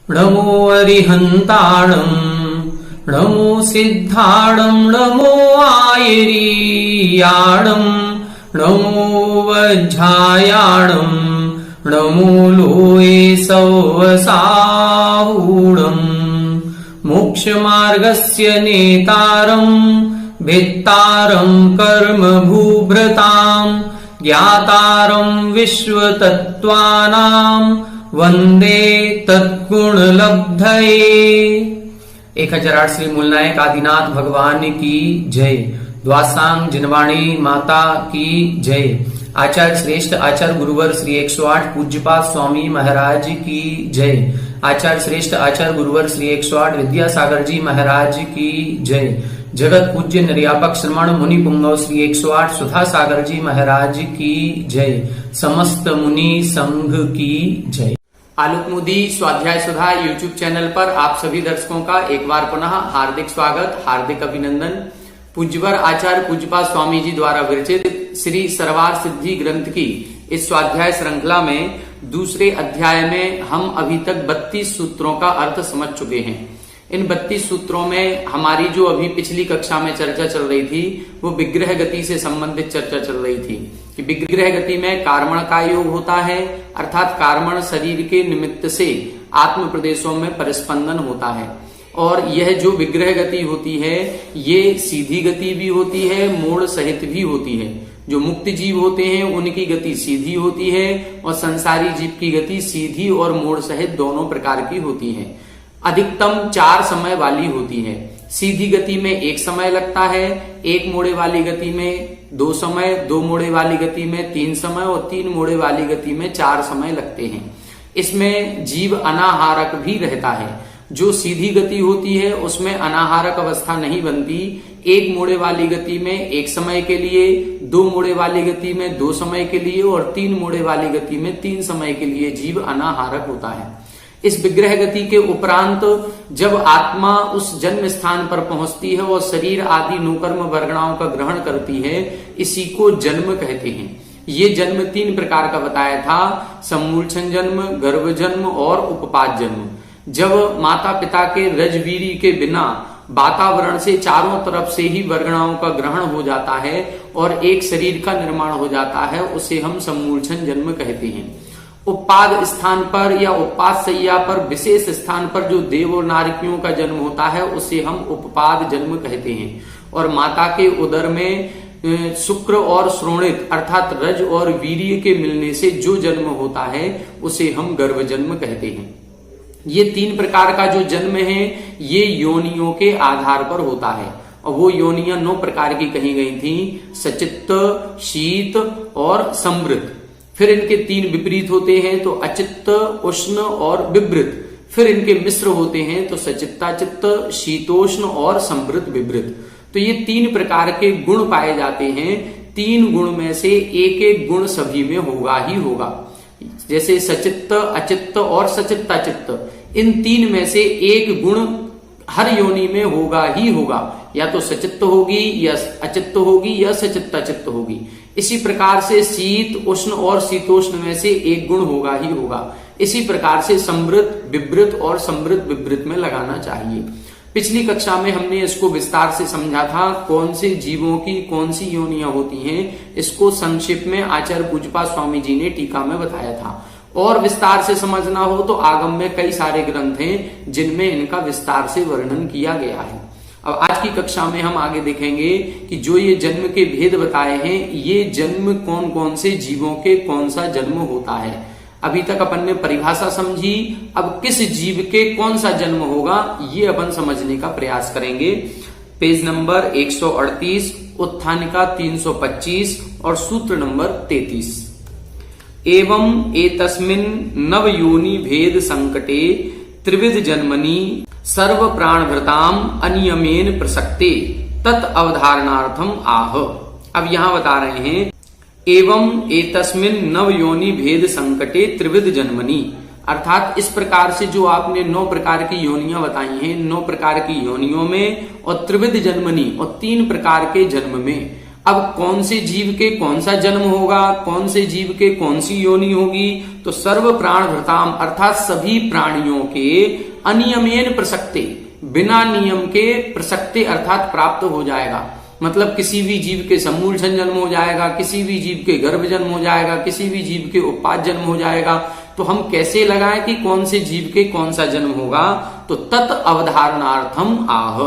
नमो अरिहन्ताणं नमो सिद्धाणं नमो आयरीयाणं नमो वज्झायाणं नमो लोये सौवसाहूणं मोक्षमार्गस्य नेतारं भेत्तारं कर्मभूभृतां ज्ञातारं विश्वतत्त्वानां वंदे तत्गुणलब्धये। 1008 श्री मूलनायक आदिनाथ भगवान की जय। द्वासांग जिनवाणी माता की जय। आचार्य श्रेष्ठ आचार्य गुरुवर श्री 108 पूज्यपाद स्वामी महाराज की जय। आचार्य श्रेष्ठ आचार्य गुरुवर श्री 108 विद्यासागर जी महाराज की जय। जगत पूज्य निर्यापक श्रमण मुनि पुंगव श्री 108 सुधा सागर जी महाराज की जय। समस्त मुनि संघ की जय। आलोक मोदी स्वाध्याय सुधा यूट्यूब चैनल पर आप सभी दर्शकों का एक बार पुनः हार्दिक स्वागत, हार्दिक अभिनंदन। पूज्यवर आचार्य पूज्यपाद स्वामी जी द्वारा विरचित श्री सरवार सिद्धि ग्रंथ की इस स्वाध्याय श्रृंखला में दूसरे अध्याय में हम अभी तक 32 सूत्रों का अर्थ समझ चुके हैं। इन 32 सूत्रों में हमारी जो अभी पिछली कक्षा में चर्चा चल रही थी वो विग्रह गति से संबंधित चर्चा चल रही थी कि विग्रह गति में कार्मण का योग होता है, अर्थात कार्मण शरीर के निमित्त से आत्म प्रदेशों में परिस्पंदन होता है। और यह जो विग्रह गति होती है ये सीधी गति भी होती है, मोड़ सहित भी होती है। जो मुक्त जीव होते हैं उनकी गति सीधी होती है और संसारी जीव की गति सीधी और मोड़ सहित दोनों प्रकार की होती है। अधिकतम 4 समय वाली होती है। सीधी गति में 1 समय लगता है, 1 मोड़े वाली गति में 2 समय, 2 मोड़े वाली गति में 3 समय और 3 मोड़े वाली गति में 4 समय लगते हैं। इसमें जीव अनाहारक भी रहता है। जो सीधी गति होती है उसमें अनाहारक अवस्था नहीं बनती। 1 मोड़े वाली गति में 1 समय के लिए, 2 मोड़े वाली गति में 2 समय के लिए और 3 मोड़े वाली गति में 3 समय के लिए जीव अनाहारक होता है। इस विग्रह गति के उपरांत जब आत्मा उस जन्म स्थान पर पहुंचती है और शरीर आदि नौकर्म वर्गणाओं का ग्रहण करती है, इसी को जन्म कहते हैं। ये जन्म 3 प्रकार का बताया था, सम्मूलछन जन्म, गर्भ जन्म और उपपाद जन्म। जब माता पिता के रजवीरी के बिना वातावरण से चारों तरफ से ही वर्गणाओं का ग्रहण हो जाता है और एक शरीर का निर्माण हो जाता है, उसे हम सम्मूलछन जन्म कहते हैं। उपपाद स्थान पर या उपपाद सैया पर विशेष स्थान पर जो देव और नारकियों का जन्म होता है उसे हम उपपाद जन्म कहते हैं। और माता के उदर में शुक्र और श्रोणित अर्थात रज और वीर्य के मिलने से जो जन्म होता है उसे हम गर्भ जन्म कहते हैं। ये 3 प्रकार का जो जन्म है ये योनियों के आधार पर होता है और वो योनियां 9 प्रकार की कही गई थी, सचित्त, शीत और समृत। फिर इनके 3 विपरीत होते हैं तो अचित्त, उष्ण और विवृत। फिर इनके मिश्र होते हैं तो सचित्ताचित्त, शीतोष्ण और समृत विवृत। तो ये 3 प्रकार के गुण पाए जाते हैं। 3 गुण में से एक गुण सभी में होगा ही होगा। जैसे सचित्त, अचित्त और सचित्ताचित्त, इन 3 में से एक गुण हर योनि में होगा ही होगा। या तो सचित्त होगी या अचित्त होगी या सचित्ताचित्त होगी। इसी प्रकार से शीत, उष्ण और शीतोष्ण में से एक गुण होगा ही होगा। इसी प्रकार से समृत, विवृत और समृत विवृत में लगाना चाहिए। पिछली कक्षा में हमने इसको विस्तार से समझा था, कौन से जीवों की कौन सी योनियां होती हैं, इसको संक्षेप में आचार्य पूज्यपाद स्वामी जी ने टीका में बताया था। और विस्तार से समझना हो तो आगम में कई सारे ग्रंथ हैं जिनमें इनका विस्तार से वर्णन किया गया है। अब आज की कक्षा में हम आगे देखेंगे कि जो ये जन्म के भेद बताए हैं, ये जन्म कौन कौन से जीवों के कौन सा जन्म होता है। अभी तक अपन ने परिभाषा समझी, अब किस जीव के कौन सा जन्म होगा ये अपन समझने का प्रयास करेंगे। पेज नंबर 138, उत्थानिका 325 और सूत्र नंबर 33। एवं एतस्मिन् नव योनि भेद संकटे त्रिविध जन्मनि सर्व प्राणभृताम अनियमेन प्रसक्ते तत् अवधारणार्थम आह। अब यहां बता रहे हैं एवं एतस्मिन् नव योनि भेद संकटे त्रिविध जन्मनि, अर्थात इस प्रकार से जो आपने 9 प्रकार की योनियां बताई हैं, 9 प्रकार की योनियों में और त्रिविध जन्मनि और 3 प्रकार के जन्म में, अब कौन से जीव के कौन सा जन्म होगा, कौन से जीव के कौन सी योनि होगी, तो सर्व प्राणभृताम अर्थात सभी प्राणियों के अनियमेन प्रसक्ते, बिना नियम के प्रसक्ते अर्थात प्राप्त हो जाएगा। मतलब किसी भी जीव के समूलधन जन्म हो जाएगा, किसी भी जीव के गर्भ जन्म हो जाएगा, किसी भी जीव के उत्पाद जन्म हो जाएगा। तो हम कैसे लगाएं कि कौन से जीव के कौन सा जन्म होगा, तो तत् अवधारणार्थम आह।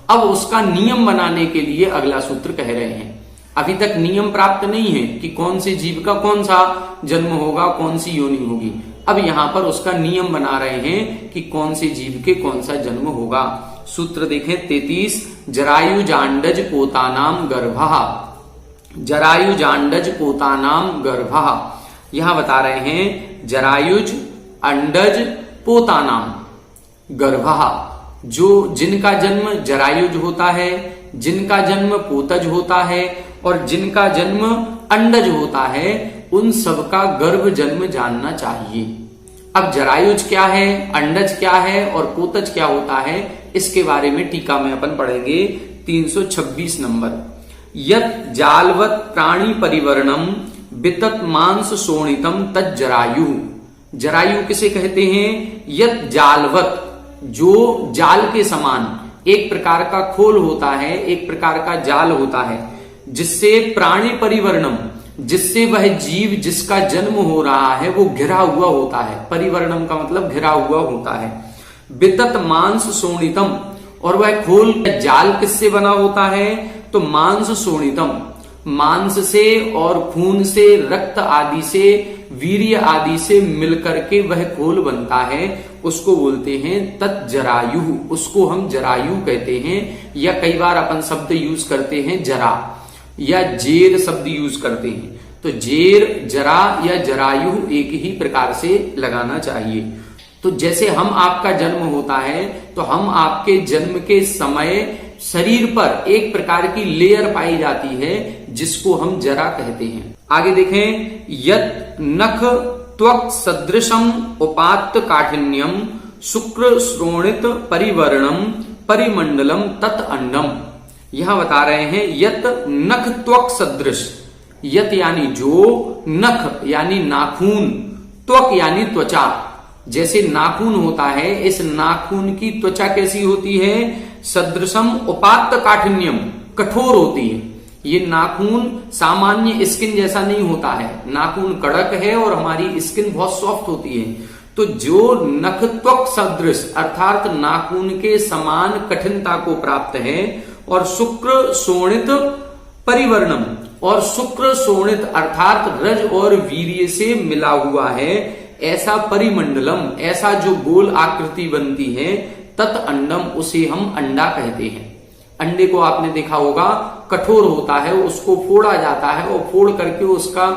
अब उसका नियम बनाने के लिए अगला सूत्र कह रहे हैं। अभी तक नियम प्राप्त नहीं है कि कौन से जीव का कौन सा जन्म होगा, कौन सी योनि होगी। अब यहां पर उसका नियम बना रहे हैं कि कौन से जीव के कौन सा जन्म होगा। सूत्र देखें 33, जरायु जांडज पोतानाम गर्भः। जरायु जांडज पोतानाम गर्भः, यहां बता रहे हैं जरायुज अंडज पोतानाम गर्भः, जो जिनका जन्म जरायुज होता है, जिनका जन्म पोतज होता है और जिनका जन्म अंडज होता है, उन सबका गर्भ जन्म जानना चाहिए। अब जरायुज क्या है, अंडज क्या है और पोतज क्या होता है, इसके बारे में टीका में अपन पढ़ेंगे 326 नंबर। यत जालवत प्राणी परिवर्णम वितत मांस शोणितम तत् जरायु। जरायु किसे कहते हैं, यत जालवत, जो जाल के समान एक प्रकार का खोल होता है, एक प्रकार का जाल होता है, जिससे प्राणी परिवर्णम, जिससे वह जीव जिसका जन्म हो रहा है वो घिरा हुआ होता है। परिवर्णम का मतलब घिरा हुआ होता है। वितत मांस शोणितम, और वह खोल जाल किससे बना होता है, तो मांस शोणितम, मांस से और खून से, रक्त आदि से, वीर्य आदि से मिलकर के वह खोल बनता है, उसको बोलते हैं तत् जरायु। उसको हम जरायु कहते हैं, या कई बार अपन शब्द यूज करते हैं जरा या जेर शब्द यूज करते हैं। तो जेर, जरा या जरायु एक ही प्रकार से लगाना चाहिए। तो जैसे हम आपका जन्म होता है तो हम आपके जन्म के समय शरीर पर एक प्रकार की लेयर पाई जाती है, जिसको हम जरा कहते हैं। आगे देखें, यत नख त्वक सदृशम उपात्त काठिन्यम शुक्र श्रोणित परिवर्णम परिमंडलम तत् अंडम। यहां बता रहे हैं यत नख त्वक सदृश, यत यानी जो, नख यानी नाखून, त्वक यानी त्वचा। जैसे नाखून होता है, इस नाखून की त्वचा कैसी होती है, सदृशम उपात्त काठिन्यम, कठोर होती है। ये नाखून सामान्य स्किन जैसा नहीं होता है, नाखून कड़क है और हमारी स्किन बहुत सॉफ्ट होती है। तो जो नख त्वक सदृश अर्थात नाखून के समान कठिनता को प्राप्त है, और शुक्र शोणित परिवर्णम, और शुक्र शोणित अर्थात रज और वीर्य से मिला हुआ है, ऐसा परिमंडलम, ऐसा जो गोल आकृति बनती है, तत् अंडम, उसे हम अंडा कहते हैं। अंडे को आपने देखा होगा, कठोर होता है, उसको फोड़ा जाता है और फोड़ करके उसका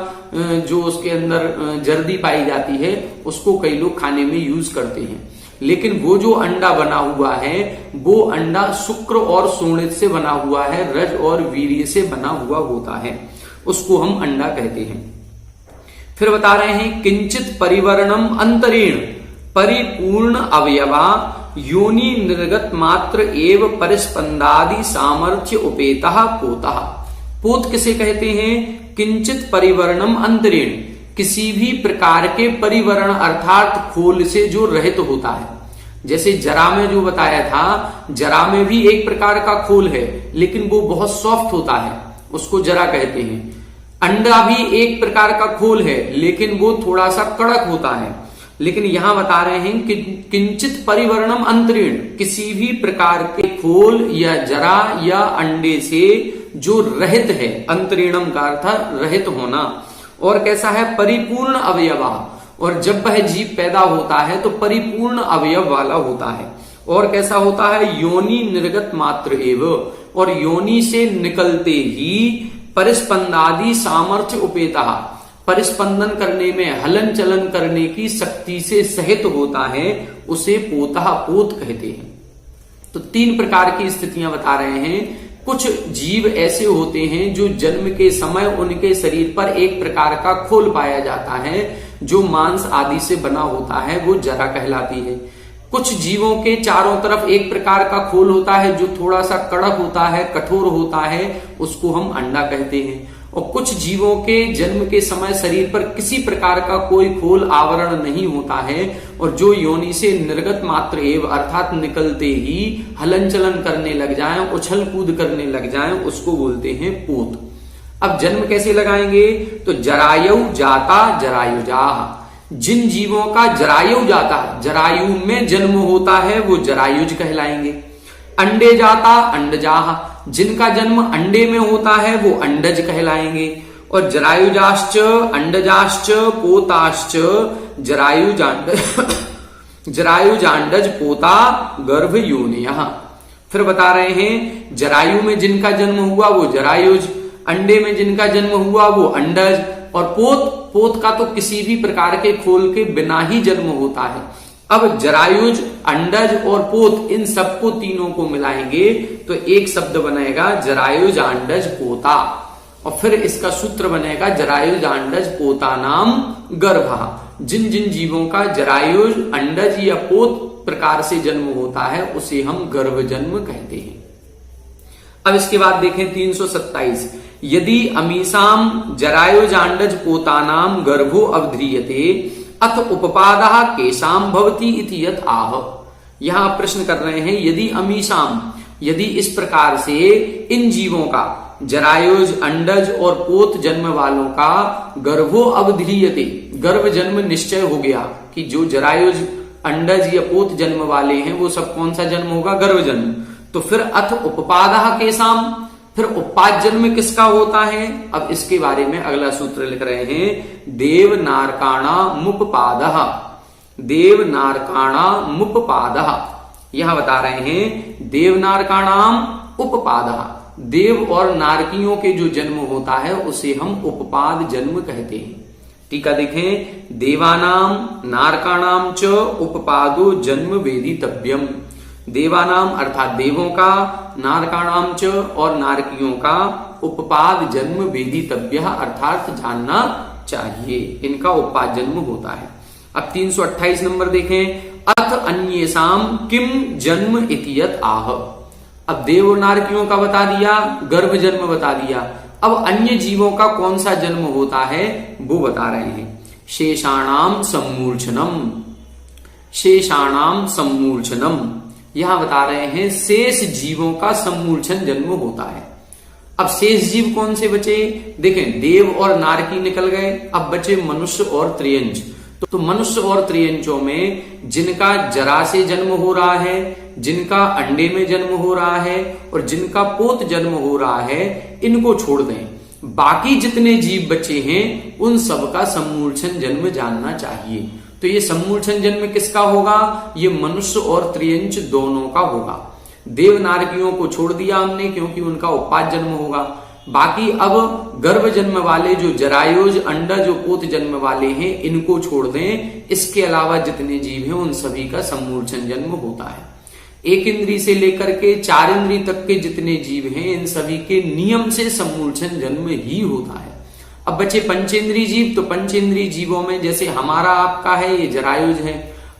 जो उसके अंदर जर्दी पाई जाती है, उसको कई लोग खाने में यूज करते हैं। लेकिन वो जो अंडा बना हुआ है, वो अंडा शुक्र और शोणित से बना हुआ है, रज और वीर्य से बना हुआ होता है, उसको हम अंडा कहते हैं। फिर बता रहे हैं किंचित परिवर्णम अंतरेण परिपूर्ण अवयवा योनि निर्गत मात्र एव परिस्पंदादि सामर्थ्य उपेतः पोतः। पोत किसे कहते हैं, किंचित परिवर्णम अंतरेण, किसी भी प्रकार के परिवर्ण अर्थात खोल से जो रहित होता है। जैसे जरा में जो बताया था, जरा में भी एक प्रकार का खोल है, लेकिन वो बहुत सॉफ्ट होता है, उसको जरा कहते हैं। अंडा भी एक प्रकार का खोल है, लेकिन वो थोड़ा सा कड़क होता है। लेकिन यहां बता रहे हैं कि किंचित परिवर्णम अंतरीण, किसी भी प्रकार के खोल या जरा या अंडे से जो रहित है, अंतरीणम का अर्थ रहित होना। और कैसा है, परिपूर्ण अवयवा, और जब वह जीव पैदा होता है तो परिपूर्ण अवयव वाला होता है। और कैसा होता है, योनि निर्गत मात्र एव, और योनि से निकलते ही परिस्पंदादि सामर्थ्य उपेता, परिस्पंदन करने में, हलन चलन करने की शक्ति से सहित होता है, उसे पोता, पोत कहते हैं। तो तीन प्रकार की स्थितियां बता रहे हैं। कुछ जीव ऐसे होते हैं जो जन्म के समय उनके शरीर पर एक प्रकार का खोल पाया जाता है, जो मांस आदि से बना होता है, वो जरा कहलाती है। कुछ जीवों के चारों तरफ एक प्रकार का खोल होता है जो थोड़ा सा कड़क होता है, कठोर होता है, उसको हम अंडा कहते हैं। और कुछ जीवों के जन्म के समय शरीर पर किसी प्रकार का कोई खोल आवरण नहीं होता है और जो योनि से निर्गत मात्र एवं अर्थात निकलते ही हलन चलन करने लग जाएं, उछल कूद करने लग जाएं, उसको बोलते हैं पोत। अब जन्म कैसे लगाएंगे? तो जरायु जाता जरायुजाह, जिन जीवों का जरायु जाता, जरायु में जन्म होता है वो जरायुज कहलाएंगे। अंडे जाता अंडजाह, जिनका जन्म अंडे में होता है वो अंडज कहलाएंगे। और जरायुजाश्च अंडजाश्च पोताश्च जरायुजांडज पोता गर्भ योनियः। फिर बता रहे हैं जरायु में जिनका जन्म हुआ वो जरायुज, अंडे में जिनका जन्म हुआ वो अंडज, और पोत का तो किसी भी प्रकार के खोल के बिना ही जन्म होता है। अब जरायुज, अंडज और पोत, इन सबको तीनों को मिलाएंगे तो एक शब्द बनेगा जरायुज अंडज पोता, और फिर इसका सूत्र बनेगा जरायुज अंडज पोता नाम गर्भा। जिन जिन जीवों का जरायुज, अंडज या पोत प्रकार से जन्म होता है उसे हम गर्भ जन्म कहते हैं। अब इसके बाद देखें 327, यदि अमीसाम जरायुजांडज पोतानाम गर्भो अवध्रियते अथ उपपादः केशाम भवति इति यत् आह। यहां प्रश्न कर रहे हैं यदि अमीसाम, यदि इस प्रकार से इन जीवों का जरायुज, अंडज और पोत जन्म वालों का गर्भो अवध्रियते, गर्भ जन्म निश्चय हो गया कि जो जरायुज, अंडज या पोत जन्म वाले हैं वो सब कौन सा जन्म होगा? गर्भ जन्म। तो फिर अथ उपपादः केशाम, फिर उत्पाद जन्म किसका होता है? अब इसके बारे में अगला सूत्र लिख रहे हैं, देव नारकाणा मुपपादः, देव नारकाणा मुपपादः। यह बता रहे हैं देव नारकाणाम उपपादः, देव और नारकियों के जो जन्म होता है उसे हम उपपाद जन्म कहते हैं। टीका देखें, देवानाम नारकाणाम च उपपादो जन्म वेदितव्यम, देवानाम अर्थात देवों का, नारकाणाम च और नारकियों का उपपाद जन्म वेदितव्य अर्थात जानना चाहिए, इनका उपपाद जन्म होता है। अब 328 नंबर देखें, अथ अन्येषाम किम जन्म इतियत आह। अब देव और नारकियों का बता दिया, गर्भ जन्म बता दिया, अब अन्य जीवों का कौन सा जन्म होता है वो बता रहे हैं। शेषाणाम सम्मूर्छनम, शेषाणाम सम्मूर्छनम, यहां बता रहे हैं शेष जीवों का सम्मूर्छन जन्म होता है। अब शेष जीव कौन से बचे? देखें, देव और नारकी निकल गए, अब बचे मनुष्य और त्रियंच। तो मनुष्य और त्रियंचों में जिनका जरा से जन्म हो रहा है, जिनका अंडे में जन्म हो रहा है और जिनका पोत जन्म हो रहा है, इनको छोड़ दें। बाकी जितने जीव बचे हैं उन सबका सम्मूर्छन जन्म जानना चाहिए। तो ये सम्मूर्छन जन्म किसका होगा? ये मनुष्य और त्रियंच दोनों का होगा। देव नारकियों को छोड़ दिया हमने क्योंकि उनका उत्पाद जन्म होगा। बाकी अब गर्भ जन्म वाले जो जरायुज, अंडज, जो पोत जन्म वाले हैं इनको छोड़ दें। इसके अलावा जितने जीव हैं उन सभी का सम्मूर्छन जन्म होता है। एक इंद्री से लेकर के 4 इंद्री तक के जितने जीव हैं इन सभी के नियम से सम्मूर्छन जन्म ही होता है। अब बचे पंचेंद्री जीव, तो पंचेंद्री जीवों में जैसे हमारा आपका है ये जरायुज है।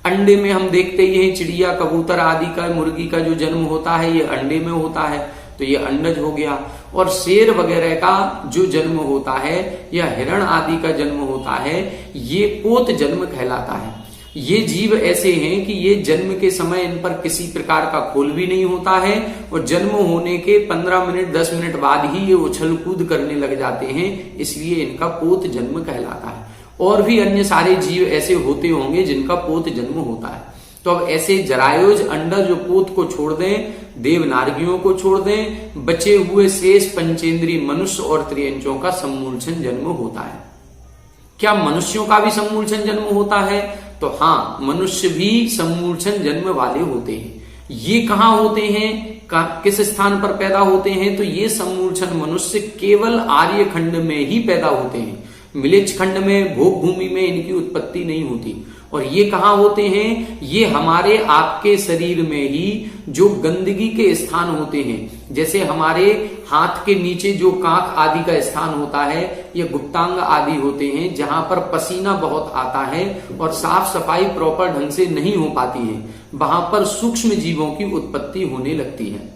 अंडे में हम देखते ही हैं चिड़िया, कबूतर आदि का, मुर्गी का जो जन्म होता है ये अंडे में होता है, तो ये अंडज हो गया। और शेर वगैरह का जो जन्म होता है या हिरण आदि का जन्म होता है ये पोत जन्म कहलाता है। ये जीव ऐसे हैं कि ये जन्म के समय इन पर किसी प्रकार का खोल भी नहीं होता है और जन्म होने के 15 मिनट 10 मिनट बाद ही ये उछल कूद करने लग जाते हैं, इसलिए इनका पोत जन्म कहलाता है। और भी अन्य सारे जीव ऐसे होते होंगे जिनका पोत जन्म होता है। तो अब ऐसे जरायुज, अंडज, जो पोत को छोड़ दें, देव नारगियों को छोड़ दें, बचे हुए शेष पंचेंद्री मनुष्य और त्रियंचों का सम्मूर्छन जन्म होता है। क्या मनुष्यों का भी सम्मूर्छन जन्म होता है? तो हाँ, मनुष्य भी सम्मूर्छन जन्म वाले होते हैं। ये कहाँ होते हैं, किस स्थान पर पैदा होते हैं? तो ये सम्मूर्छन मनुष्य केवल आर्य खंड में ही पैदा होते हैं। मिलिच खंड में, भोग भूमि में इनकी उत्पत्ति नहीं होती। और ये कहाँ होते हैं? ये हमारे आपके शरीर में ही जो गंदगी के स्थान होते हैं, जैसे हमारे हाथ के नीचे जो कांख आदि का स्थान होता है, ये गुप्तांग आदि होते हैं, जहां पर पसीना बहुत आता है और साफ सफाई प्रॉपर ढंग से नहीं हो पाती है, वहां पर सूक्ष्म जीवों की उत्पत्ति होने लगती है।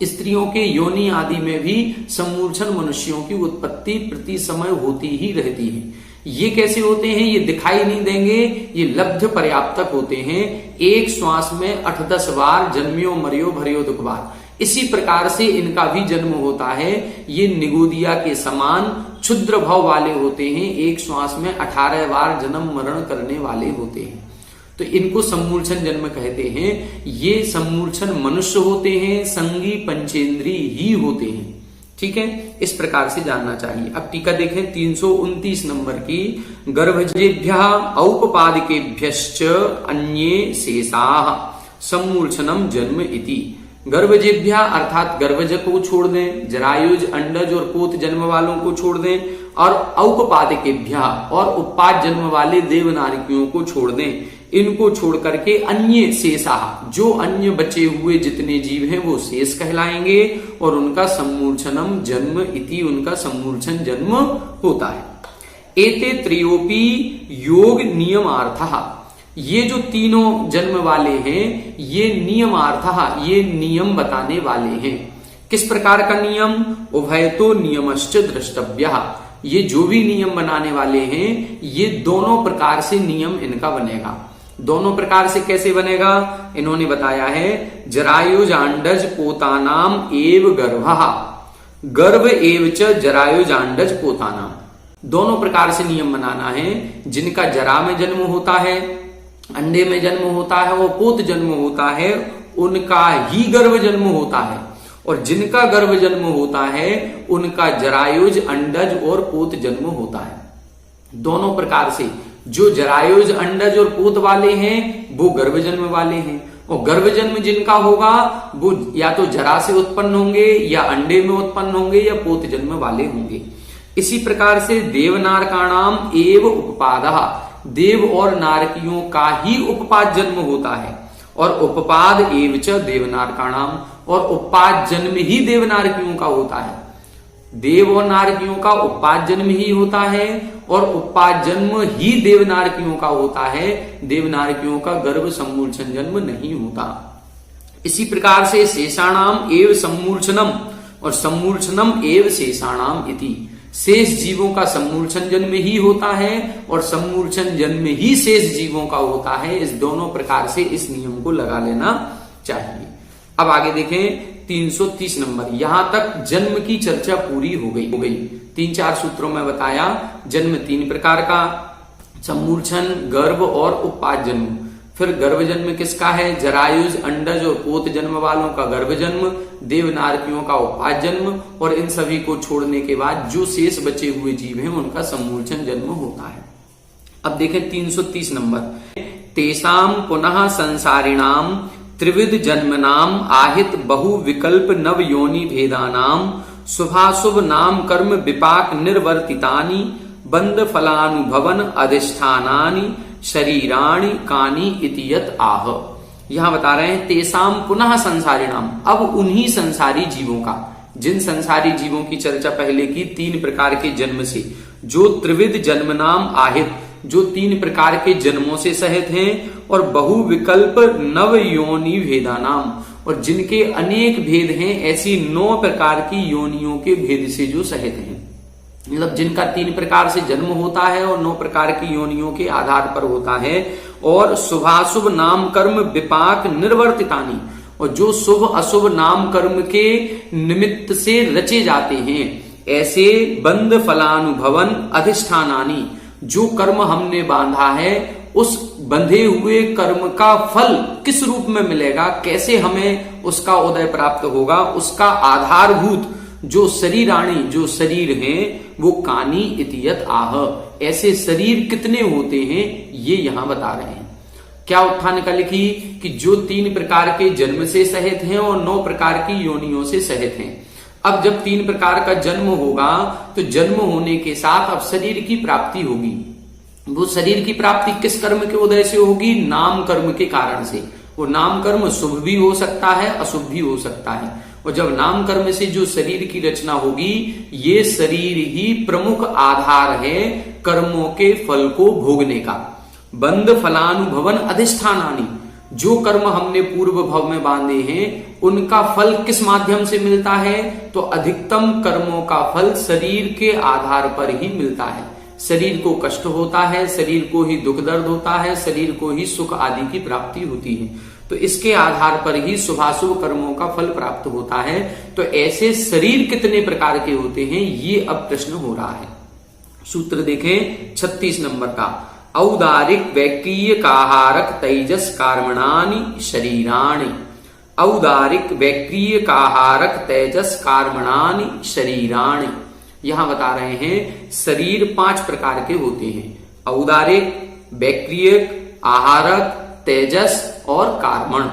स्त्रियों के योनि आदि में भी सम्मूर्छन मनुष्यों की उत्पत्ति प्रति समय होती ही रहती है। ये कैसे होते हैं? ये दिखाई नहीं देंगे, ये लब्ध पर्याप्तक होते हैं। एक श्वास में 8-10 बार जन्मियो मरियो भरियो दुख बार, इसी प्रकार से इनका भी जन्म होता है। ये निगोदिया के समान क्षुद्र भाव वाले होते हैं, एक श्वास में 18 बार जन्म मरण करने वाले होते हैं, तो इनको सम्मूर्छन जन्म कहते हैं। ये सम्मूर्छन मनुष्य होते हैं, संगी पंचेंद्री ही होते हैं। ठीक है, इस प्रकार से जानना चाहिए। अब टीका देखें 329 नंबर की। गर्भजेभ्यः औपपादिकेभ्यश्च अन्ये शेषाः सम्मूर्छनम जन्म इति। गर्भजेभ्यः अर्थात गर्भज को छोड़ दें, जरायुज अंडज और पोत जन्म वालों को छोड़ दें, और औपपादिकेभ्यः और उपपाद जन्म वाले देवनारिकियों को छोड़ दें। इनको छोड़ करके अन्य शेषाः, जो अन्य बचे हुए जितने जीव हैं वो शेष कहलाएंगे, और उनका सम्मूर्छनम जन्म इति, उनका सम्मूर्छन जन्म होता है। एते त्रयोपि योग नियमार्थः, ये जो तीनों जन्म वाले हैं ये नियमार्थः, ये नियम बताने वाले हैं। किस प्रकार का नियम? उभयतो नियमश्च द्रष्टव्यः, ये जो भी नियम बनाने वाले हैं ये दोनों प्रकार से नियम इनका बनेगा। दोनों प्रकार से कैसे बनेगा? इन्होंने बताया है जरायुज अंडज पोतानाम एव गर्भः, गर्भ एव च जरायुज अंडज पोतानाम, दोनों प्रकार से नियम बनाना है। जिनका जरा में जन्म होता है, अंडे में जन्म होता है और पोत जन्म होता है, उनका ही गर्भ जन्म होता है, और जिनका गर्भ जन्म होता है उनका जरायुज अंडज और पोत जन्म होता है। दोनों प्रकार से जो जरायुज अंडज और पोत वाले हैं वो गर्भ जन्म वाले हैं, और गर्भ जन्म जिनका होगा वो या तो जरा से उत्पन्न होंगे या अंडे में उत्पन्न होंगे या पोत जन्म वाले होंगे। इसी प्रकार से देवनारकाणाम एव उपपादः, देव और नारकियों का ही उपपाद जन्म होता है, और उपपाद एव च देवनारकाणाम, और उपपाद जन्म ही देवनारकियों का होता है। देव और नारकियों का उपपाद जन्म ही होता है, और उपपाद जन्म ही देवनारकियों का होता है। देवनारकियों का गर्भ सम्मूर्छन जन्म नहीं होता। इसी प्रकार से शेषाणाम एव सम्मूर्छनम, और सम्मूर्छनम एव शेषाणाम इति, शेष जीवों का सम्मूर्छन जन्म ही होता है और सम्मूर्छन जन्म ही शेष जीवों का होता है। इस दोनों प्रकार से इस नियम को लगा लेना चाहिए। अब आगे देखें 330 नंबर, यहां तक जन्म की चर्चा पूरी हो गई। 3-4 सूत्रों में बताया जन्म 3 प्रकार का, सम्मूर्छन, गर्भ और उपपाद जन्म। फिर गर्भ जन्म किसका है? जरायुज अंडज और पोत जन्म वालों का गर्भ जन्म, देवनारकियों का उपपाद जन्म, और इन सभी को छोड़ने के बाद जो शेष बचे हुए जीव हैं उनका सम्मूर्छन जन्म होता है। अब देखें 330 नंबर, तेषाम पुनः संसारिणाम त्रिविध जन्मनाम आहित बहु विकल्प नव योनि भेदानाम शुभाशुभ नाम कर्म विपाक निर्वर्तितानि बंद फलानुभवन अधिष्ठानानि शरीराणि कानि इतियत आह। यहां बता रहे हैं तेसाम पुनः संसारिणाम, अब उन्हीं संसारी जीवों का, जिन संसारी जीवों की चर्चा पहले की 3 प्रकार के जन्म से, जो त्रिविध जन्मनाम आहित, जो 3 प्रकार के जन्मों से सहित हैं, और बहु विकल्प नव योनि भेदानाम, और जिनके अनेक भेद हैं, ऐसी 9 प्रकार की योनियों के भेद से जो सहित हैं। मतलब जिनका 3 प्रकार से जन्म होता है और 9 प्रकार की योनियों के आधार पर होता है, और शुभाशुभ नाम कर्म विपाक निर्वर्तितानि, और जो शुभ अशुभ नाम कर्म के निमित्त से रचे जाते हैं, ऐसे बंद फलानुभवन अधिष्ठानानि, जो कर्म हमने बांधा है उस बंधे हुए कर्म का फल किस रूप में मिलेगा, कैसे हमें उसका उदय प्राप्त होगा, उसका आधारभूत जो शरीराणी, जो शरीर हैं, वो कानी इतियत आह, ऐसे शरीर कितने होते हैं ये यहां बता रहे हैं। क्या उत्थान का लिखी कि जो 3 प्रकार के जन्म से सहित हैं और 9 प्रकार की योनियों से सहित हैं। अब जब 3 प्रकार का जन्म होगा तो जन्म होने के साथ अब शरीर की प्राप्ति होगी, वो शरीर की प्राप्ति किस कर्म के उदय से होगी? नाम कर्म के कारण से। वो नाम कर्म शुभ भी हो सकता है, अशुभ भी हो सकता है। और जब नाम कर्म से जो शरीर की रचना होगी, ये शरीर ही प्रमुख आधार है कर्मों के फल को भोगने का। बंध फलानुभवन अधिष्ठानानि, जो कर्म हमने पूर्व भाव में बांधे हैं उनका फल किस माध्यम से मिलता है? तो अधिकतम कर्मों का फल शरीर के आधार पर ही मिलता है। शरीर को कष्ट होता है, शरीर को ही दुख दर्द होता है, शरीर को ही सुख आदि की प्राप्ति होती है। तो इसके आधार पर ही शुभाशुभ कर्मों का फल प्राप्त होता है। तो ऐसे शरीर कितने प्रकार के होते हैं, ये अब प्रश्न हो रहा है। सूत्र देखें 36 नंबर का। औदारिक वैक्रीय काहारक तेजस कर्मणानि शरीराणि। औदारिक वैक्रीय काहारक तेजस कर्मणानि शरीराणि। यहां बता रहे हैं शरीर 5 प्रकार के होते हैं। औदारिक, वैक्रियक, आहारक, तेजस और कार्मण।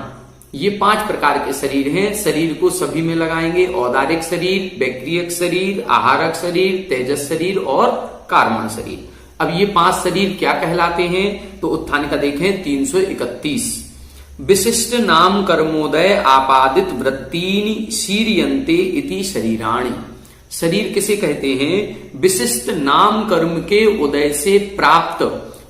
ये 5 प्रकार के शरीर हैं। शरीर को सभी में लगाएंगे। औदारिक शरीर, वैक्रियक शरीर, आहारक शरीर, तेजस शरीर और कार्मण शरीर। अब ये 5 शरीर क्या कहलाते हैं? तो उत्थान का देखें 331। विशिष्ट नाम कर्मोदय आपादित वृत्तीनि शीर्यन्ते इति शरीराणि। शरीर किसे कहते हैं? विशिष्ट नाम कर्म के उदय से प्राप्त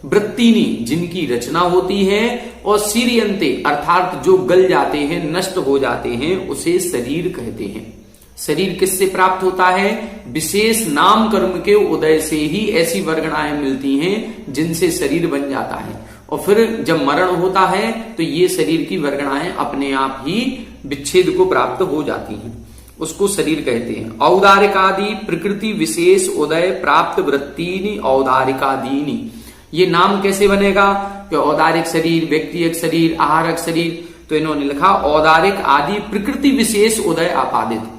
वृत्तिनी, जिनकी रचना होती है, और शीर्यन्ते अर्थात जो गल जाते हैं, नष्ट हो जाते हैं, उसे शरीर कहते हैं। शरीर किससे प्राप्त होता है? विशेष नाम कर्म के उदय से ही ऐसी वर्गणाएं मिलती हैं जिनसे शरीर बन जाता है। और फिर जब मरण होता है तो ये शरीर की वर्गणाएं अपने आप ही विच्छेद को प्राप्त हो जाती हैं, उसको शरीर कहते हैं। औदारिकादि प्रकृति विशेष उदय प्राप्त वृत्तीनि औदारिकादीनि। ये नाम कैसे बनेगा? कि औदारिक शरीर, व्यक्तिगत शरीर, आहारक शरीर। तो इन्होंने लिखा औदारिक आदि प्रकृति विशेष उदय आपादित।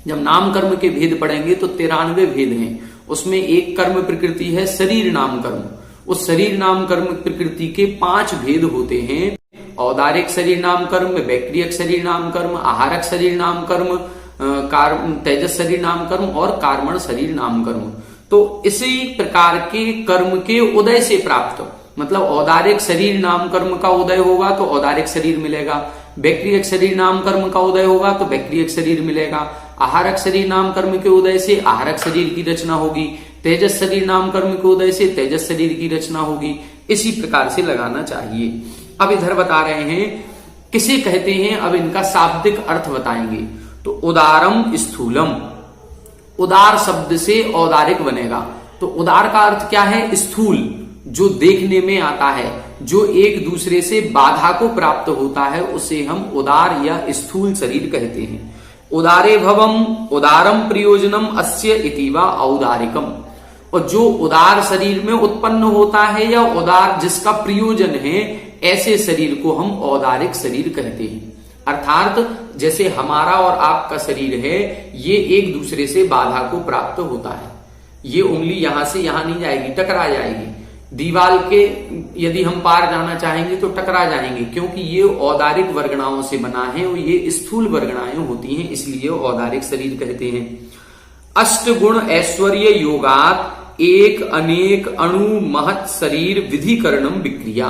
जब नाम कर्म के भेद पढ़ेंगे तो 93 भेद हैं। उसमें एक कर्म प्रकृति है शरीर नाम कर्म। उस शरीर नाम कर्म प्रकृति के 5 भेद होते हैं। औदारिक शरीर नाम कर्म, वैक्रियक शरीर नाम कर्म, आहारक शरीर नाम कर्म, तेजस शरीर नाम कर्म और कार्मण शरीर नाम कर्म। तो इसी प्रकार के कर्म के उदय से प्राप्त, मतलब औदारिक शरीर नाम कर्म का उदय होगा तो औदारिक शरीर मिलेगा, वैक्रियक शरीर नाम कर्म का उदय होगा तो वैक्रियक शरीर मिलेगा, आहारक शरीर नाम कर्म के उदय से आहारक शरीर की रचना होगी, तेजस शरीर नाम कर्म के उदय से तेजस शरीर की रचना होगी। इसी प्रकार से लगाना चाहिए। अब इधर बता रहे हैं किसे कहते हैं, अब इनका शाब्दिक अर्थ बताएंगे। तो उदारम स्थूलम, उदार शब्द से औदारिक बनेगा। तो उदार का अर्थ क्या है? स्थूल, जो देखने में आता है, जो एक दूसरे से बाधा को प्राप्त होता है, उसे हम उदार या स्थूल शरीर कहते हैं। उदारे भवम उदारम प्रयोजनम अस्य इतिवा औदारिकम। और जो उदार शरीर में उत्पन्न होता है या उदार जिसका प्रयोजन है, ऐसे शरीर को हम औदारिक शरीर कहते हैं। अर्थात जैसे हमारा और आपका शरीर है, ये एक दूसरे से बाधा को प्राप्त होता है। ये उंगली यहां से यहां नहीं जाएगी, टकरा जाएगी। दीवाल के यदि हम पार जाना चाहेंगे तो टकरा जाएंगे, क्योंकि ये औदारिक वर्गणाओं से बना है और ये स्थूल वर्गणाएं होती हैं, इसलिए औदारिक शरीर कहते हैं। अष्ट गुण ऐश्वर्य योगात एक अनेक अणु महत शरीर विधिकरणम विक्रिया।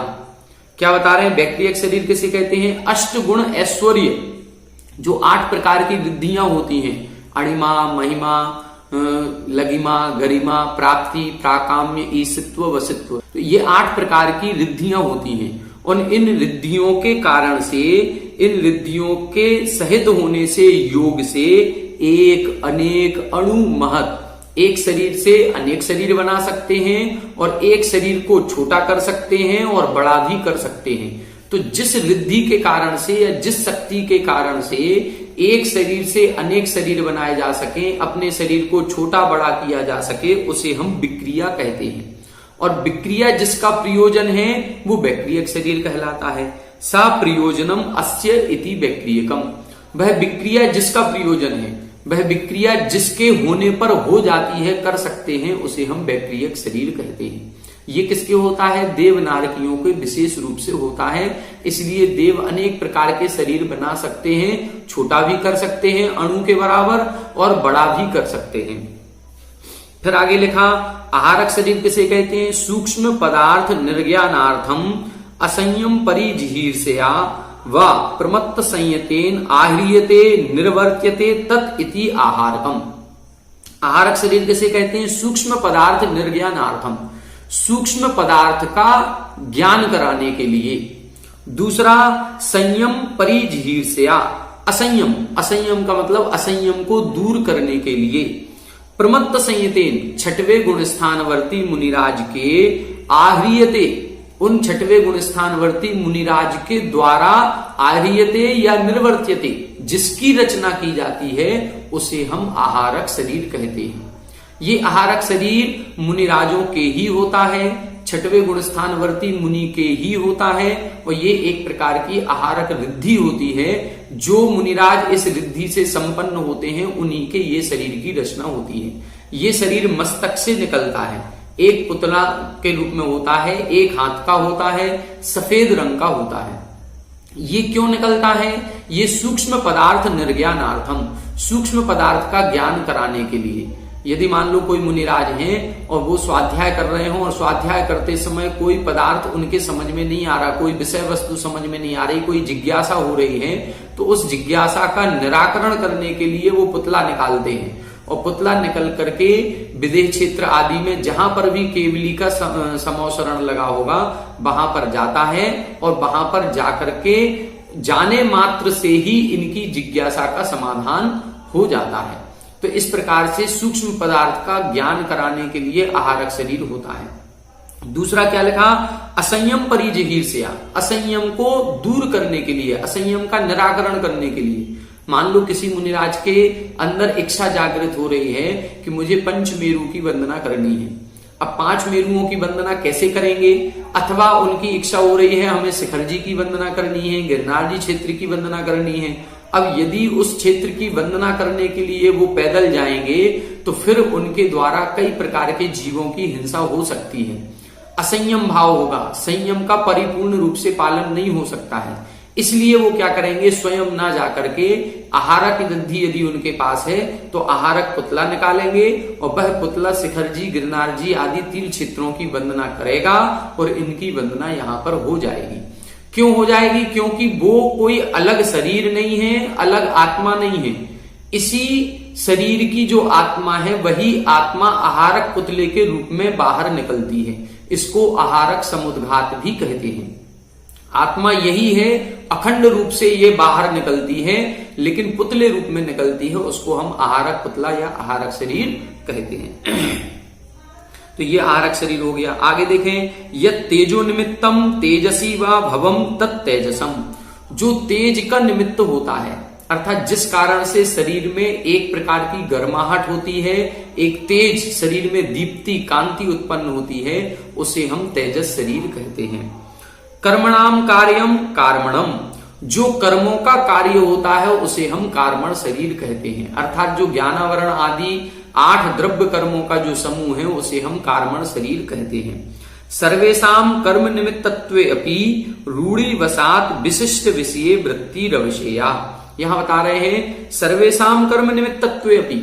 क्या बता रहे हैं? वैक्रियक शरीर किसे कहते हैं? अष्ट गुण ऐश्वर्य, जो 8 प्रकार की रिद्धियां होती हैं, अणिमा, महिमा, लगिमा, गरिमा, प्राप्ति, प्राकाम्य, ईशित्व, वसित्व। तो ये 8 प्रकार की रिद्धियां होती हैं। और इन रिद्धियों के कारण से, इन रिद्धियों के सहित होने से, योग से एक अनेक अणु महत, एक शरीर से अनेक शरीर बना सकते हैं और एक शरीर को छोटा कर सकते हैं और बड़ा भी कर सकते हैं। तो जिस रिद्धि के कारण से या जिस शक्ति के कारण से एक शरीर से अनेक शरीर बनाए जा सके, अपने शरीर को छोटा बड़ा किया जा सके, उसे हम विक्रिया कहते हैं। और विक्रिया जिसका प्रयोजन है वो वैक्रियक शरीर कहलाता है। सा प्रयोजनम अस्य इति वैक्रियकम। वह विक्रिया जिसका प्रयोजन है, वह विक्रिया जिसके होने पर हो जाती है, कर सकते हैं, उसे हम वैक्रियक शरीर कहते हैं। ये किसके होता है? देव नारकियों के विशेष रूप से होता है। इसलिए देव अनेक प्रकार के शरीर बना सकते हैं, छोटा भी कर सकते हैं अणु के बराबर और बड़ा भी कर सकते हैं। फिर आगे लिखा, आहारक शरीर किसे कहते हैं? सूक्ष्म पदार्थ निर्ज्ञानार्थम असंयम परिजिहीर्षया व प्रमत्त संयतेन आह्रियते निर्वर्त्यते तत् इति आहारकम। आहारक शरीर किसे कहते हैं? सूक्ष्म पदार्थ निर्ज्ञानार्थम, सूक्ष्म पदार्थ का ज्ञान कराने के लिए। दूसरा, संयम परिजिहीर्षया, असंयम, असंयम का मतलब असंयम को दूर करने के लिए। प्रमत्त संयतेन, छठवें गुण स्थानवर्ती मुनिराज के आह्रियते, उन छठवें गुण स्थानवर्ती मुनिराज के द्वारा आह्रियते या निर्वर्त्यते, जिसकी रचना की जाती है उसे हम आहारक शरीर कहते हैं। ये आहारक शरीर मुनिराजों के ही होता है, छठवें गुण स्थानवर्ती मुनि के ही होता है, और ये एक प्रकार की आहारक रिद्धि होती है। जो मुनिराज इस रिद्धि से संपन्न होते हैं उन्हीं के ये शरीर की रचना होती है। ये शरीर मस्तक से निकलता है, एक पुतला के रूप में होता है, एक हाथ का होता है, सफेद रंग का होता है। ये क्यों निकलता है? ये सूक्ष्म पदार्थ निर्ज्ञानार्थम, सूक्ष्म पदार्थ का ज्ञान कराने के लिए। यदि मान लो कोई मुनिराज हैं और वो स्वाध्याय कर रहे हो और स्वाध्याय करते समय कोई पदार्थ उनके समझ में नहीं आ रहा, कोई विषय वस्तु समझ में नहीं आ रही, कोई जिज्ञासा हो रही है, तो उस जिज्ञासा का निराकरण करने के लिए वो पुतला निकालते हैं, और पुतला निकल करके विदेह क्षेत्र आदि में जहां पर भी केवली का समौसरण लगा होगा वहां पर जाता है, और वहां पर जाकर के जाने मात्र से ही इनकी जिज्ञासा का समाधान हो जाता है। तो इस प्रकार से सूक्ष्म पदार्थ का ज्ञान कराने के लिए आहारक शरीर होता है। दूसरा क्या लिखा? असंयम परिजिहीर्षया, असंयम को दूर करने के लिए, असंयम का निराकरण करने के लिए। मान लो किसी मुनिराज के अंदर इच्छा जागृत हो रही है कि मुझे पंच मेरु की वंदना करनी है। अब 5 मेरुओं की वंदना कैसे करेंगे? अथवा उनकी इच्छा हो रही है हमें शिखर जी की वंदना करनी है, गिरनार जी क्षेत्र की वंदना करनी है। अब यदि उस क्षेत्र की वंदना करने के लिए वो पैदल जाएंगे तो फिर उनके द्वारा कई प्रकार के जीवों की हिंसा हो सकती है, असंयम भाव होगा, संयम का परिपूर्ण रूप से पालन नहीं हो सकता है। इसलिए वो क्या करेंगे? स्वयं ना जाकर के आहारक रिद्धि यदि उनके पास है तो आहारक पुतला निकालेंगे, और वह पुतला शिखर जी, गिरनार जी आदि 3 क्षेत्रों की वंदना करेगा और इनकी वंदना यहां पर हो जाएगी। क्यों हो जाएगी? क्योंकि वो कोई अलग शरीर नहीं है, अलग आत्मा नहीं है। इसी शरीर की जो आत्मा है वही आत्मा आहारक पुतले के रूप में बाहर निकलती है। इसको आहारक समुद्घात भी कहते हैं। आत्मा यही है, अखंड रूप से ये बाहर निकलती है, लेकिन पुतले रूप में निकलती है, उसको हम आहारक पुतला या आहारक शरीर कहते हैं। तो ये आहारक शरीर हो गया। आगे देखें, यत् तेजो निमित्तम तेजसी व भवम तत् तेजसम, जो तेज का निमित्त होता है, अर्थात जिस कारण से शरीर में एक प्रकार की गर्माहट होती है, एक तेज शरीर में दीप्ति कांति उत्पन्न होती है, उसे हम तेजस शरीर कहते हैं। कर्मणाम कार्यम कार्मणम, जो कर्मों का कार्य होता है उसे हम कार्मण शरीर कहते हैं, अर्थात जो ज्ञानावरण आदि 8 द्रव्य कर्मों का जो समूह है उसे हम कार्मण शरीर कहते हैं। सर्वेषाम कर्म निमित्तत्वे अपि रूढ़ी वसात विशिष्ट विषय वृत्ति रविषया। यहां बता रहे हैं सर्वेषाम कर्म निमित्तत्वे अपि,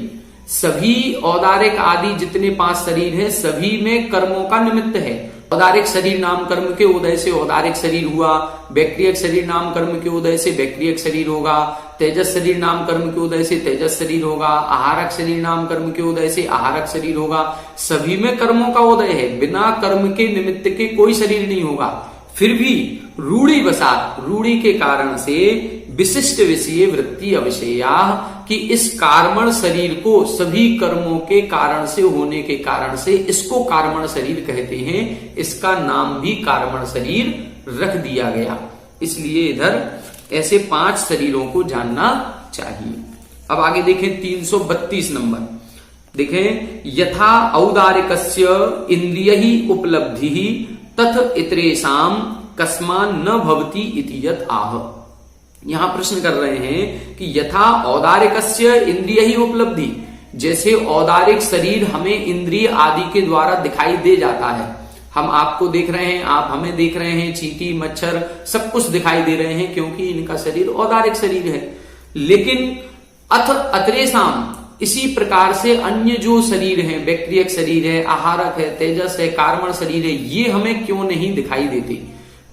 सभी औदारिक आदि जितने 5 शरीर हैं सभी में कर्मों का निमित्त है। औदारिक शरीर नाम कर्म के उदय से औदारिक शरीर हुआ, बैक्टीरियक शरीर नाम कर्म के उदय से बैक्टीरियक शरीर होगा, तेजस शरीर नाम कर्म के उदय से तेजस शरीर होगा, आहारक शरीर नाम कर्म के उदय से आहारक शरीर होगा। सभी में कर्मों का उदय है, बिना कर्म के निमित्त के कोई शरीर नहीं होगा। फिर भी रूढ़ी वसात, रूढ़ी के कारण से विशिष्ट विषय वृत्ति अविषया, कि इस कार्मण शरीर को सभी कर्मों के कारण से होने के कारण से इसको कार्मण शरीर कहते हैं। इसका नाम भी कार्मण शरीर रख दिया गया। इसलिए इधर ऐसे 5 शरीरों को जानना चाहिए। अब आगे देखें 332 नंबर, देखें यथा औदारिकस्य इंद्रिय ही उपलब्धि तथ इतरेषाम कस्मान न भवति इति यत् आह। यहां प्रश्न कर रहे हैं कि यथा औदारिकस्य इंद्रिय ही उपलब्धि, जैसे औदारिक शरीर हमें इंद्रिय आदि के द्वारा दिखाई दे जाता है, हम आपको देख रहे हैं, आप हमें देख रहे हैं, चींटी मच्छर सब कुछ दिखाई दे रहे हैं क्योंकि इनका शरीर औदारिक शरीर है। लेकिन अथ अतरेषाम, इसी प्रकार से अन्य जो शरीर हैं, बैक्टीरियक शरीर है, आहारक है, तेजस है, कार्बन शरीर है, ये हमें क्यों नहीं दिखाई देते?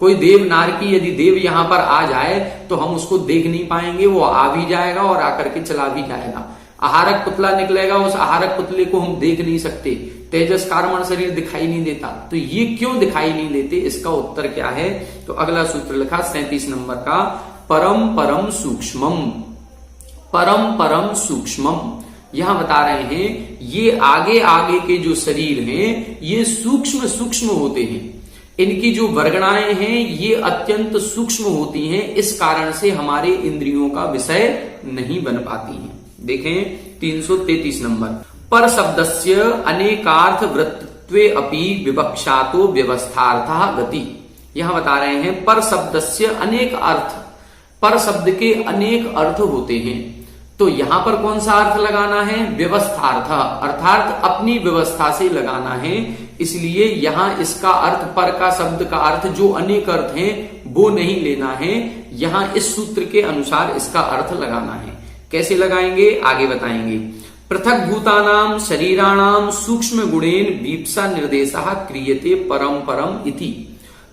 कोई देव नारकी यदि देव यहां पर आ जाए तो हम उसको देख नहीं पाएंगे, वो आ भी जाएगा और आकर के चला भी जाएगा। आहारक पुतला निकलेगा, उस आहारक पुतले को हम देख नहीं सकते, तेजस कार्बन शरीर दिखाई नहीं देता। तो ये क्यों दिखाई नहीं देते, इसका उत्तर क्या है? तो अगला सूत्र लिखा 37 नंबर का, परम परम सूक्ष्मम। परम परम सूक्ष्मम यहां बता रहे हैं ये आगे आगे के जो शरीर हैं ये सूक्ष्म सूक्ष्म होते हैं, इनकी जो वर्गणाएं हैं ये अत्यंत सूक्ष्म होती हैं, इस कारण से हमारे इंद्रियों का विषय नहीं बन पाती हैं। देखें 333 नंबर, पर शब्दस्य अनेकार्थ वृत्तत्वे अपि विवक्षातो व्यवस्थार्थः गति। यहां बता रहे हैं पर शब्दस्य अनेक अर्थ, पर शब्द के अनेक अर्थ होते हैं, तो यहां पर कौन सा अर्थ लगाना है? व्यवस्थार्थ, अर्थात अपनी व्यवस्था से लगाना है। इसलिए यहां इसका अर्थ, पर का शब्द का अर्थ जो अनेक अर्थ हैं वो नहीं लेना है, यहां इस सूत्र के अनुसार इसका अर्थ लगाना है। कैसे लगाएंगे आगे बताएंगे। पृथक भूतानाम शरीराणाम सूक्ष्म गुणेन वीप्सा निर्देशः क्रियते परम परम इति।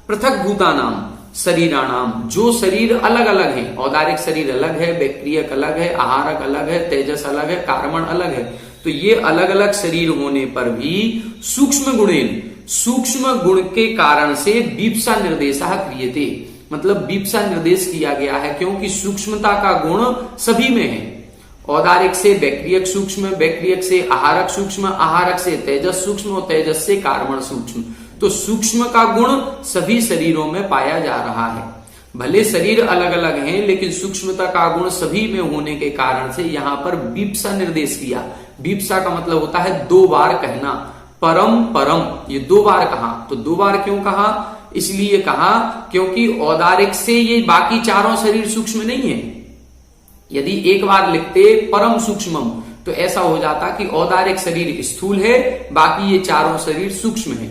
पृथक भूतानाम शरीराणाम, जो शरीर अलग अलग है, औदारिक शरीर अलग है, बैक्टीरियक अलग है, आहारक अलग है, तेजस अलग है, कार्बन अलग है, तो ये अलग अलग शरीर होने पर भी सूक्ष्म गुणेन, सूक्ष्म गुण के कारण से वीप्सा निर्देशः क्रियते, मतलब वीप्सा निर्देश किया गया है, क्योंकि सूक्ष्मता का गुण सभी में है। औदारिक से बैक्टीरियक सूक्ष्म, बैक्टीरियक से आहारक सूक्ष्म, आहारक से तेजस सूक्ष्म और तेजस से कार्बन सूक्ष्म, तो सूक्ष्म का गुण सभी शरीरों में पाया जा रहा है। भले शरीर अलग अलग हैं, लेकिन सूक्ष्मता का गुण सभी में होने के कारण से यहां पर वीप्सा निर्देश किया। वीप्सा का मतलब होता है दो बार कहना, परम परम, ये दो बार कहा। तो दो बार क्यों कहा? इसलिए कहा क्योंकि औदारिक से ये बाकी चारों शरीर सूक्ष्म नहीं है। यदि एक बार लिखते परम सूक्ष्मम तो ऐसा हो जाता कि औदारिक शरीर स्थूल है, बाकी ये चारों शरीर सूक्ष्म है।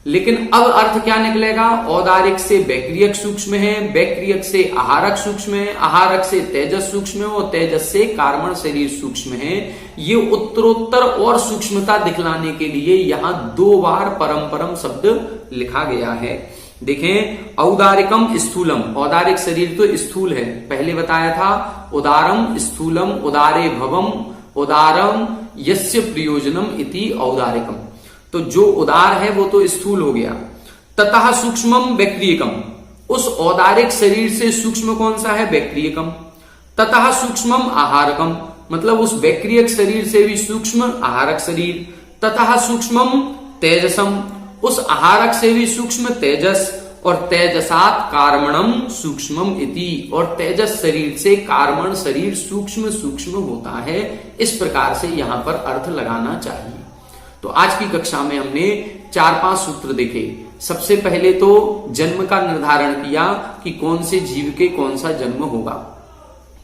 लेकिन अब अर्थ क्या निकलेगा? औदारिक से बैक्टीरियक सूक्ष्म है, बैक्टीरियक से आहारक सूक्ष्म है, आहारक से तेजस सूक्ष्म है और तेजस से कार्बन शरीर सूक्ष्म है। ये उत्तरोत्तर और सूक्ष्मता दिखलाने के लिए यहां दो बार परम परम शब्द लिखा गया है। देखें, औदारिकम स्थूलम, औदारिक शरीर तो स्थूल है, पहले बताया था। उदारम स्थूलम उदारे भवम उदारम यस्य प्रयोजनम इति औदारिकम, तो जो उदार है वो तो स्थूल हो गया। ततः सूक्ष्मम बैक्टीरियकम, उस औदारिक शरीर से सूक्ष्म कौन सा है? बैक्टीरियकम। ततः सूक्ष्मम आहारकम, मतलब उस बैक्टीरियक शरीर से भी सूक्ष्म आहारक शरीर। ततः सूक्ष्मम तेजसम, उस आहारक से भी सूक्ष्म तेजस। और तेजसात कार्बणम सूक्ष्मम इति, और तेजस शरीर से कार्बन शरीर सूक्ष्म सूक्ष्म होता है। इस प्रकार से यहां पर अर्थ लगाना चाहिए। तो आज की कक्षा में हमने 4-5 सूत्र देखे। सबसे पहले तो जन्म का निर्धारण किया कि कौन से जीव के कौन सा जन्म होगा।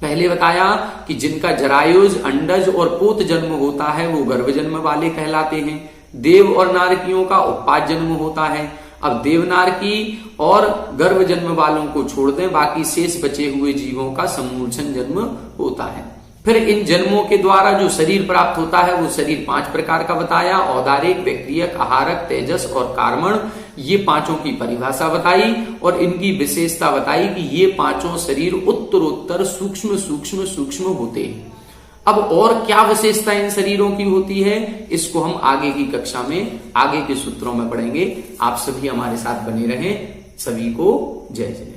पहले बताया कि जिनका जरायुज, अंडज और पोत जन्म होता है वो गर्भ जन्म वाले कहलाते हैं। देव और नारकियों का उत्पाद जन्म होता है। अब देवनारकी और गर्भ जन्म वालों को छोड़ दें, बाकी शेष बचे हुए जीवों का समूर्छन जन्म होता है। फिर इन जन्मों के द्वारा जो शरीर प्राप्त होता है वो शरीर 5 प्रकार का बताया। औदारिक, बैक्टीरियक, आहारक, तेजस और कार्बन, ये पांचों की परिभाषा बताई और इनकी विशेषता बताई कि ये पांचों शरीर उत्तरोत्तर सूक्ष्म सूक्ष्म सूक्ष्म होते हैं। अब और क्या विशेषता इन शरीरों की होती है, इसको हम आगे की कक्षा में आगे के सूत्रों में पढ़ेंगे। आप सभी हमारे साथ बने रहें। सभी को जय जय।